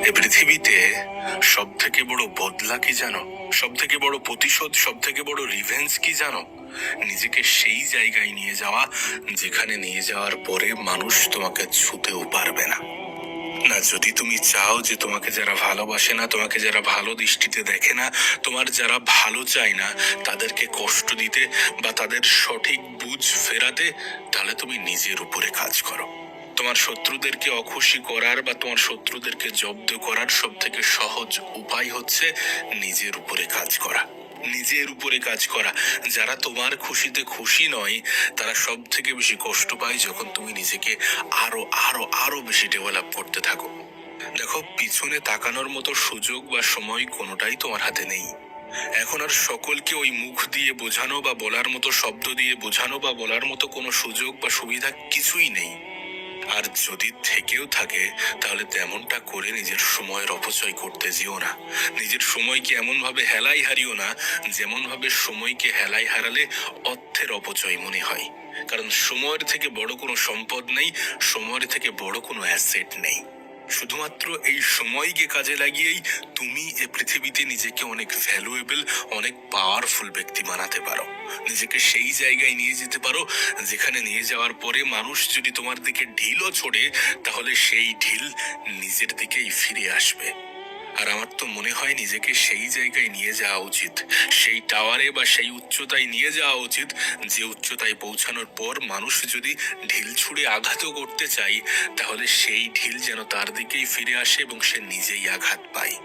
এ পৃথিবীতে সব থেকে বড় বদলা কি জানো? সব থেকে বড় প্রতিশোধ, সব থেকে বড় রিভেঞ্জ কি জানো? নিজেকে সেই জায়গায় নিয়ে যাওয়া যেখানে নিয়ে যাওয়ার পরে মানুষ তোমাকে ছুঁতেও পারবে না। না, যদি তুমি চাও যে তোমাকে যারা ভালোবাসে না, তোমাকে যারা ভালো দৃষ্টিতে দেখে না, তোমার যারা ভালো চায় না তাদেরকে কষ্ট দিতে বা তাদের সঠিক বুঝ ফেরাতে, তাহলে তুমি নিজের উপরে কাজ করো। তোমার শত্রুদেরকে অখুশি করার বা তোমার শত্রুদেরকে জব্দ করার সব থেকে সহজ উপায় হচ্ছে নিজের উপরে কাজ করা। নিজের উপরে কাজ করা। যারা তোমার খুশিতে খুশি নয় তারা সব থেকে বেশি কষ্ট পায় যখন তুমি নিজেকে আরো আরো আরো বেশি ডেভেলপ করতে থাকো। দেখো, পিছনে তাকানোর মতো সুযোগ বা সময় কোনোটাই তোমার হাতে নেই। এখন আর সকলকে ওই মুখ দিয়ে বোঝানো বা বলার মতো শব্দ দিয়ে বোঝানো বা বলার মতো কোনো সুযোগ বা সুবিধা কিছুই নেই। আর যদি থেকেও থাকে তাহলে তেমনটা করে নিজের সময়ের অপচয় করতে যেও না। নিজের সময়কে এমন ভাবে হেলাই হারিও না যেমন ভাবে সময়কে হেলাই হারালে অর্থের অপচয় মনে হয়। কারণ সময়ের থেকে বড় কোনো সম্পদ নেই, সময়ের থেকে বড় কোনো অ্যাসেট নেই। শুধুমাত্র এই সময়কে কাজে লাগিয়েই তুমি এ পৃথিবীতে নিজেকে অনেক ভ্যালুয়েবল, অনেক পাওয়ারফুল ব্যক্তি বানাতে পারো। নিজেকে সেই জায়গায় নিয়ে যেতে পারো যেখানে নিয়ে যাওয়ার পরে মানুষ যদি তোমার দিকে ঢিলও ছোড়ে তাহলে সেই ঢিল নিজের দিকেই ফিরে আসবে। আর আমার তো মনে হয় নিজেকে সেই জায়গায় নিয়ে যাওয়া উচিত, সেই টাওয়ারে বা সেই উচ্চতায় নিয়ে যাওয়া উচিত যে উচ্চতায় পৌঁছানোর পর মানুষ যদি ঢিল ছুঁড়ে আঘাতও করতে চায় তাহলে সেই ঢিল যেন তার দিকেই ফিরে আসে এবং সে নিজেই আঘাত পায়।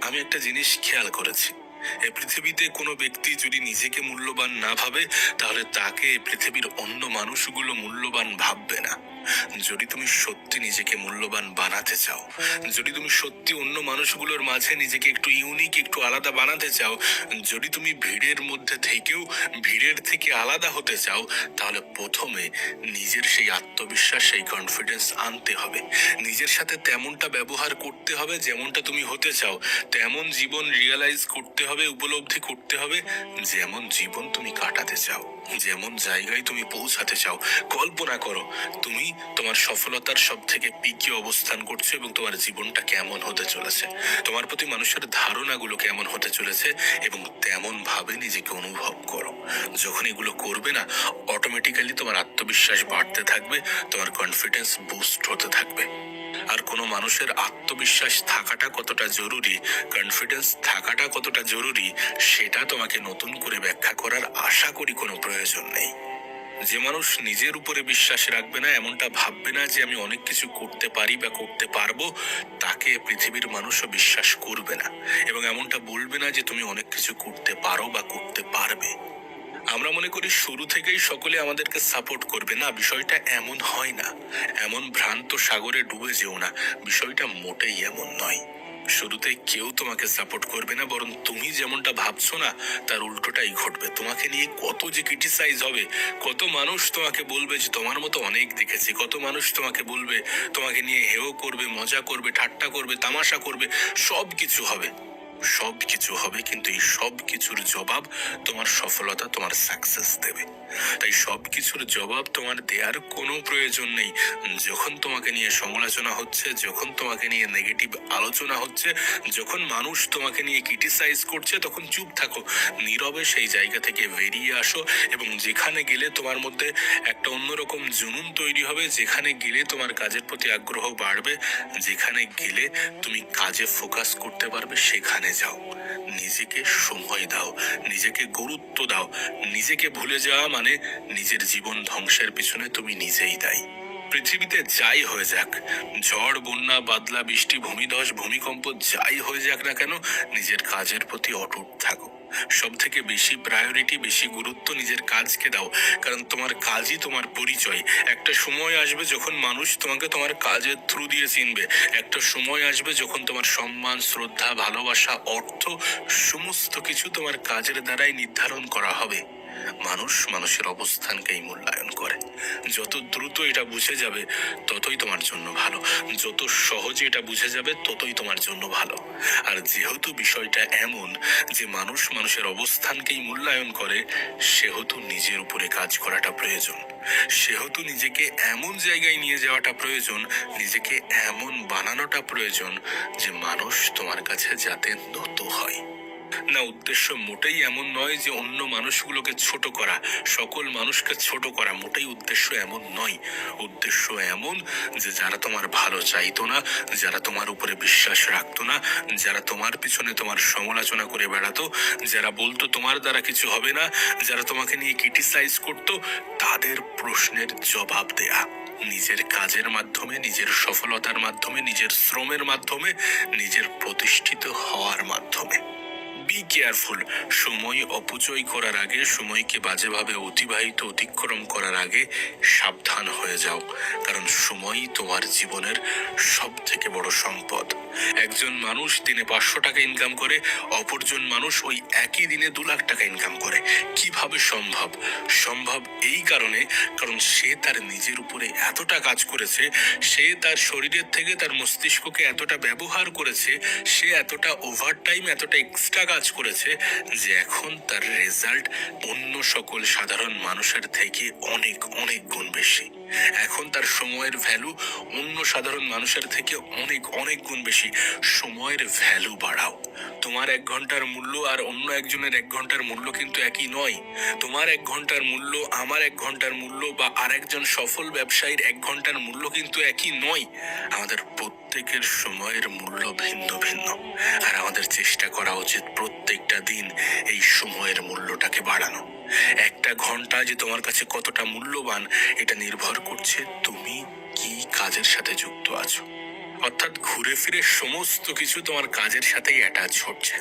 আমি একটা জিনিস খেয়াল করেছি, এই পৃথিবীতে কোনো ব্যক্তি যদি নিজেকে মূল্যবান না ভাবে তাহলে তাকে পৃথিবীর অন্য মানুষগুলো মূল্যবান ভাববে না। যদি তুমি সত্যি নিজেকে মূল্যবান বানাতে চাও, যদি তুমি সত্যি অন্য মানুষগুলোর মাঝে নিজেকে একটু ইউনিক, একটু আলাদা বানাতে চাও, যদি তুমি ভিড়ের মধ্যে থেকেও ভিড়ের থেকে আলাদা হতে চাও, তাহলে প্রথমে নিজের সেই আত্মবিশ্বাস, সেই কনফিডেন্স আনতে হবে। নিজের সাথে তেমনটা ব্যবহার করতে হবে যেমনটা তুমি হতে চাও, তেমন জীবন রিয়েলাইজ করতে হবে, উপলব্ধি করতে হবে যেমন জীবন তুমি কাটাতে চাও, যেমন জায়গায় তুমি পৌঁছাতে চাও। কল্পনা করো তুমি তোমার সফলতার সব থেকে পিকে অবস্থান করছো এবং তোমার জীবনটা কেমন হতে চলেছে, তোমার প্রতি মানুষের ধারণাগুলো কেমন হতে চলেছে, এবং তেমন ভাবে নিজেকে অনুভব করো। যখন এগুলো করবে না, অটোমেটিক্যালি তোমার আত্মবিশ্বাস বাড়তে থাকবে, তোমার কনফিডেন্স বুস্ট হতে থাকবে। আর কোনো মানুষের আত্মবিশ্বাস থাকাটা কতটা জরুরি, কনফিডেন্স থাকাটা কতটা জরুরি, সেটা তোমাকে নতুন করে ব্যাখ্যা করার আশা করি কোনো প্রয়োজন নেই। যে মানুষ নিজের উপরে বিশ্বাস রাখবে না, এমনটা ভাববে না যে আমি অনেক কিছু করতে পারি বা করতে পারবো, তাকে পৃথিবীর মানুষও বিশ্বাস করবে না এবং এমনটা বলবে না যে তুমি অনেক কিছু করতে পারো বা করতে পারবে। আমরা মনে করি শুরু থেকেই সকলে আমাদেরকে সাপোর্ট করবে, না, বিষয়টা এমন হয় না। এমন ভ্রান্ত সাগরে ডুবে যেও না, বিষয়টা মোটেই এমন নয়। শুরুতে কেউ তোমাকে সাপোর্ট করবে না, বরং তুমি যেমনটা ভাবছো না তার উল্টোটাই ঘটবে। তোমাকে নিয়ে কত যে ক্রিটিসাইজ হবে, কত মানুষ তোমাকে বলবে যে তোমার মতো অনেক দেখেছি, কত মানুষ তোমাকে বলবে, তোমাকে নিয়ে হেও করবে, মজা করবে, ঠাট্টা করবে, তামাশা করবে, সব কিছু হবে, সব কিছু হবে, কিন্তু এই সব কিছুর জবাব তোমার সফলতা, তোমার সাকসেস দেবে। তাই সব কিছুর জবাব তোমার দেওয়ার কোনো প্রয়োজন নেই। যখন তোমাকে নিয়ে সমালোচনা হচ্ছে, যখন তোমাকে নিয়ে নেগেটিভ আলোচনা হচ্ছে, যখন মানুষ তোমাকে নিয়ে ক্রিটিসাইজ করছে, তখন চুপ থাকো, নীরবে সেই জায়গা থেকে বেরিয়ে আসো এবং যেখানে গেলে তোমার মধ্যে একটা অন্যরকম জুনুন তৈরি হবে, যেখানে গেলে তোমার কাজের প্রতি আগ্রহ বাড়বে, যেখানে গেলে তুমি কাজে ফোকাস করতে পারবে, সেখানে যাও। নিজেকে সময় দাও, নিজেকে গুরুত্ব দাও। নিজেকে ভুলে যাওয়া মানে নিজের জীবন ধ্বংসের পিছনে তুমি নিজেই দায়ী। পৃথিবীতে যাই হয়ে যাক, ঝড়, বন্যা, বাদলা, বৃষ্টি, ভূমিধস, ভূমিকম্প, যাই হয়ে যাক না কেন, নিজের কাজের প্রতি অটুট থাকো। সব থেকে বেশি প্রায়োরিটি, বেশি গুরুত্ব নিজের কাজকে দাও, কারণ তোমার কাজই তোমার পরিচয়। একটা সময় আসবে যখন মানুষ তোমাকে তোমার কাজের থ্রু দিয়ে চিনবে। একটা সময় আসবে যখন তোমার সম্মান, শ্রদ্ধা, ভালোবাসা, অর্থ সমস্ত কিছু তোমার কাজের দ্বারাই নির্ধারণ করা হবে। মানুষ মানুষের অবস্থানকেই মূল্যায়ন করে। যত দ্রুত এটা বুঝে যাবে ততই তোমার জন্য ভালো, যত সহজে এটা বুঝে যাবে ততই তোমার জন্য ভালো। আর যেহেতু বিষয়টা এমন যে মানুষ মানুষের অবস্থানকেই মূল্যায়ন করে, সেহেতু নিজের উপরে কাজ করাটা প্রয়োজন, সেহেতু নিজেকে এমন জায়গায় নিয়ে যাওয়াটা প্রয়োজন, নিজেকে এমন বানানোটা প্রয়োজন যে মানুষ তোমার কাছে যাতে নত হয়। না, উদ্দেশ্য মোটেই এমন নয় যে অন্য মানুষগুলোকে ছোট করা, সকল মানুষকে ছোট করা, মোটেই উদ্দেশ্য এমন নয়। উদ্দেশ্য এমন যে যারা তোমার ভালো চাইতো না, যারা তোমার উপরে বিশ্বাস রাখতো না, যারা তোমার পিছনে তোমার সমালোচনা করে বেড়াতো, যারা বলতো তোমার দ্বারা কিছু হবে না, যারা তোমাকে নিয়ে ক্রিটিসাইজ করতো, তাদের প্রশ্নের জবাব দেয়া, নিজের কাজের মাধ্যমে, নিজের সফলতার মাধ্যমে, নিজের শ্রমের মাধ্যমে, নিজের প্রতিষ্ঠিত হওয়ার মাধ্যমে। Be careful. সময় অপচয় করার আগে, সময়কে বাজেভাবে অতিক্রম করার আগে সাবধান হয়ে যাও, কারণ সময়ই তোমার জীবনের সব থেকে বড় সম্পদ। একজন মানুষ দিনে 500 টাকা ইনকাম করে, অপরজন মানুষ ওই একই দিনে 2 লাখ টাকা ইনকাম করে। কিভাবে সম্ভব? সম্ভব এই কারণে, কারণ সে তার নিজের উপরে এতটা কাজ করেছে, সে তার শরীরের থেকে তার মস্তিষ্ককে এতটা ব্যবহার করেছে, সে এতটা ওভারটাইম, এতটা এক্সট্রা কাজ করেছে যে এখন তার রেজাল্ট অন্য সকল সাধারণ মানুষের থেকে অনেক অনেক গুণ বেশি। এখন তার সময়ের ভ্যালু অন্য সাধারণ মানুষের থেকে অনেক অনেক গুণ বেশি। সময়ের ভ্যালু বাড়াও। তোমার 1 ঘন্টার মূল্য আর অন্য একজনের 1 ঘন্টার মূল্য কিন্তু একই নয়। তোমার 1 ঘন্টার মূল্য, আমার 1 ঘন্টার মূল্য, বা আরেকজন সফল ব্যবসায়ীর 1 ঘন্টার মূল্য কিন্তু একই নয়। আমাদের প্রত্যেকের সময়ের মূল্য ভিন্ন ভিন্ন, আর আমাদের চেষ্টা করা উচিত প্রত্যেকটা দিন এই সময়ের মূল্যটাকে বাড়ানো। 1টা ঘন্টা যে তোমার কাছে কতটা মূল্যবান, এটা নির্ভর করছে তুমি কি কাজের সাথে যুক্ত আছো। অর্থাৎ ঘুরে ফিরে সমস্ত কিছু তোমার কাজের সাথেই অ্যাটাচ হচ্ছে।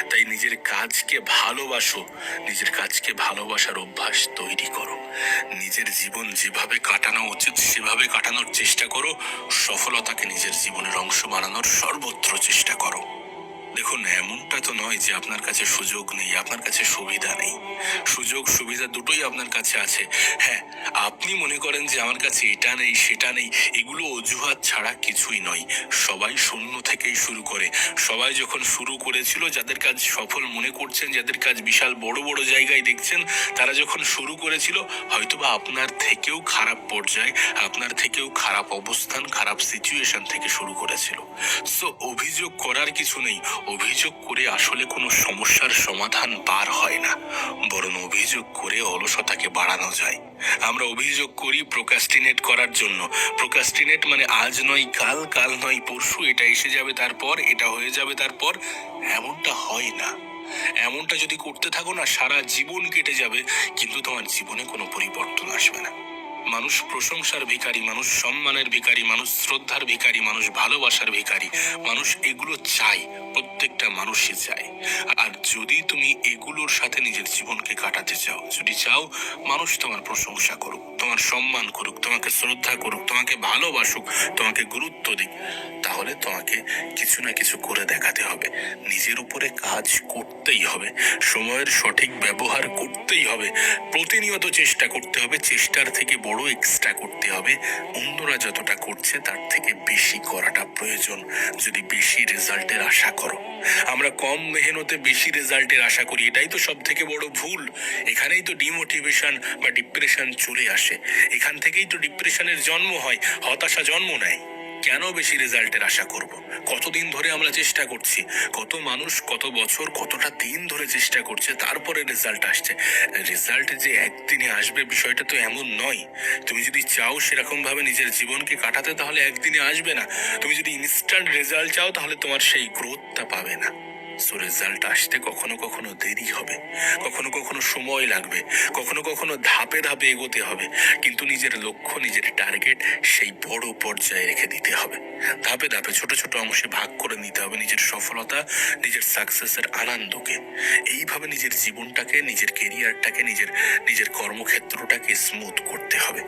তাই নিজের কাজকে ভালোবাসো, নিজের কাজকে ভালোবাসার অভ্যাস তৈরি করো। নিজের জীবন যেভাবে কাটানো উচিত সেভাবে কাটানোর চেষ্টা করো। সফলতাকে নিজের জীবনের অংশ বানানোর সর্বত্র চেষ্টা করো। দেখুন, এমনটা তো নয় যে আপনার কাছে সুযোগ নেই, আপনার কাছে সুবিধা নেই। সুযোগ সুবিধা দুটোই আপনার কাছে আছে। হ্যাঁ, আপনি মনে করেন যে আমার কাছে এটা নেই সেটা নেই, এগুলো অজুহাত ছাড়া কিছুই নয়। সবাই শূন্য থেকেই শুরু করে। সবাই যখন শুরু করেছিল, যাদের কাজ সফল মনে করছেন, যাদের কাজ বিশাল বড় বড় জায়গায় দেখছেন, তারা যখন শুরু করেছিল হয়তোবা আপনার থেকেও খারাপ পর্যায়ে, আপনার থেকেও খারাপ অবস্থান, খারাপ সিচুয়েশন থেকে শুরু করেছিল। সো অভিযোগ করার কিছু নেই। অভিযোগ করে আসলে কোনো সমস্যার সমাধান পার হয় না, বরং অভিযোগ করে অলসতাকে বাড়ানো যায়। আমরা অভিযোগ করি প্রোক্রাস্টিনেট করার জন্য। প্রোক্রাস্টিনেট মানে আজ নয় কাল, কাল নয় পরশু, এটা এসে যাবে তারপর, এটা হয়ে যাবে তারপর। এমনটা হয় না। এমনটা যদি করতে থাকো না, সারা জীবন কেটে যাবে, কিন্তু তোমার জীবনে কোনো পরিবর্তন আসবে না। মানুষ প্রশংসার ভিখারি, মানুষ সম্মানের ভিখারি, মানুষ শ্রদ্ধার ভিখারি, মানুষ ভালোবাসার ভিখারি। মানুষ এগুলো চায়, প্রত্যেকটা মানুষই চায়। আর যদি তুমি এগুলোর সাথে নিজের জীবনকে কাটাতে চাও, যদি চাও মানুষ তোমার প্রশংসা করুক, তোমার সম্মান করুক, তোমাকে শ্রদ্ধা করুক, তোমাকে ভালোবাসুক, তোমাকে গুরুত্ব দিক, তাহলে তোমাকে কিছু না কিছু করে দেখাতে হবে। নিজের উপরে কাজ করতেই হবে, সময়ের সঠিক ব্যবহার করতেই হবে, প্রতিনিয়ত চেষ্টা করতে হবে। চেষ্টার থেকে বড় এক্সট্রা করতে হবে। অন্যরা যতটা করছে তার থেকে বেশি করাটা প্রয়োজন যদি বেশি রেজাল্টের আশা করো। আমরা কম মেহনতে বেশি রেজাল্টের আশা করি, এটাই তো সব থেকে বড় ভুল। এখানেই তো ডিমোটিভেশন বা ডিপ্রেশন চলে আসে। এখান থেকেই তো ডিপ্রেশনের জন্ম হয়, হতাশা জন্ম নেয়। কেন বেশি রেজাল্টের আশা করব? কতদিন ধরে আমরা চেষ্টা করছি, কত মানুষ কত বছর কতটা দিন ধরে চেষ্টা করছে, তারপরে রেজাল্ট আসছে। রেজাল্ট যে একদিনে আসবে বিষয়টা তো এমন নয়। তুমি যদি চাও সেরকম ভাবে নিজের জীবনকে কাটাতে, তাহলে একদিনে আসবে না। তুমি যদি ইনস্ট্যান্ট রেজাল্ট চাও, তাহলে তোমার সেই গ্রোথটা পাবে না। সো রেজাল্ট আসতে কখনো কখনো দেরি হবে, কখনো কখনো সময় লাগবে, কখনো কখনো ধাপে ধাপে এগোতে হবে, কিন্তু নিজের লক্ষ্য, নিজের টার্গেট সেই বড় পর্যায়ে রেখে দিতে হবে। ধাপে ধাপে ছোট ছোট অংশে ভাগ করে নিতে হবে নিজের সফলতা, নিজের সাকসেসের আনন্দকে। এইভাবে নিজের জীবনটাকে, নিজের কেরিয়ারটাকে, নিজের কর্মক্ষেত্রটাকে স্মুথ করতে হবে।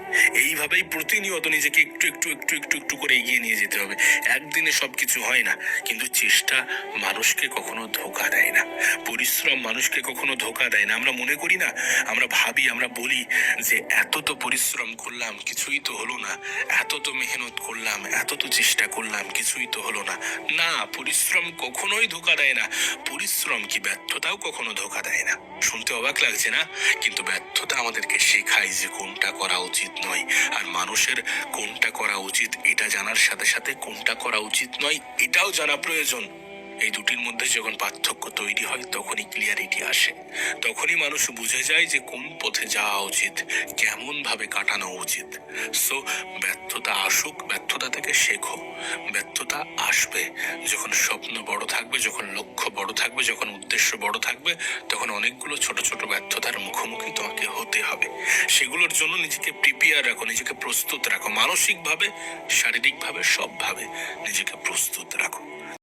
এইভাবেই প্রতিনিয়ত নিজেকে একটু একটু একটু একটু একটু করে এগিয়ে নিয়ে যেতে হবে। একদিনে সবকিছু হয় না, কিন্তু চেষ্টা মানুষকে কখনো ধোকা দেয় না, পরিশ্রম মানুষকে কখনো ধোকা দেয় না। আমরা মনে করি না, আমরা ভাবি, আমরা বলি যে এত তো পরিশ্রম করলাম কিছুই তো হলো না, এত তো মেহনত করলাম, এত তো চেষ্টা করলাম কিছুই তো হলো না। না, পরিশ্রম কখনোই ধোকা দেয় না। পরিশ্রম কি ব্যর্থতাও কখনো ধোকা দেয় না। শুনতে অবাক লাগছে না, কিন্তু ব্যর্থতা আমাদেরকে শেখায় যে কোনটা করা উচিত নয়। আর মানুষের কোনটা করা উচিত এটা জানার সাথে সাথে কোনটা করা উচিত নয় এটাও জানা প্রয়োজন। এই দুটির মধ্যে যখন পার্থক্য তৈরি হয় তখনই ক্লিয়ারিটি আসে, তখনই মানুষ বুঝে যায় যে কোন পথে যাওয়া উচিত, কেমন ভাবে কাটানো উচিত। সো ব্যর্থতা আসুক, ব্যর্থতা থেকে শেখো। ব্যর্থতা আসবে যখন স্বপ্ন বড় থাকবে, যখন লক্ষ্য বড় থাকবে, যখন উদ্দেশ্য বড় থাকবে, তখন অনেকগুলো ছোট ছোট ব্যর্থতার মুখোমুখি তোমাকে হতে হবে। সেগুলোর জন্য নিজেকে প্রিপেয়ার রাখো, নিজেকে প্রস্তুত রাখো, মানসিকভাবে, শারীরিকভাবে, সবভাবে নিজেকে প্রস্তুত রাখো।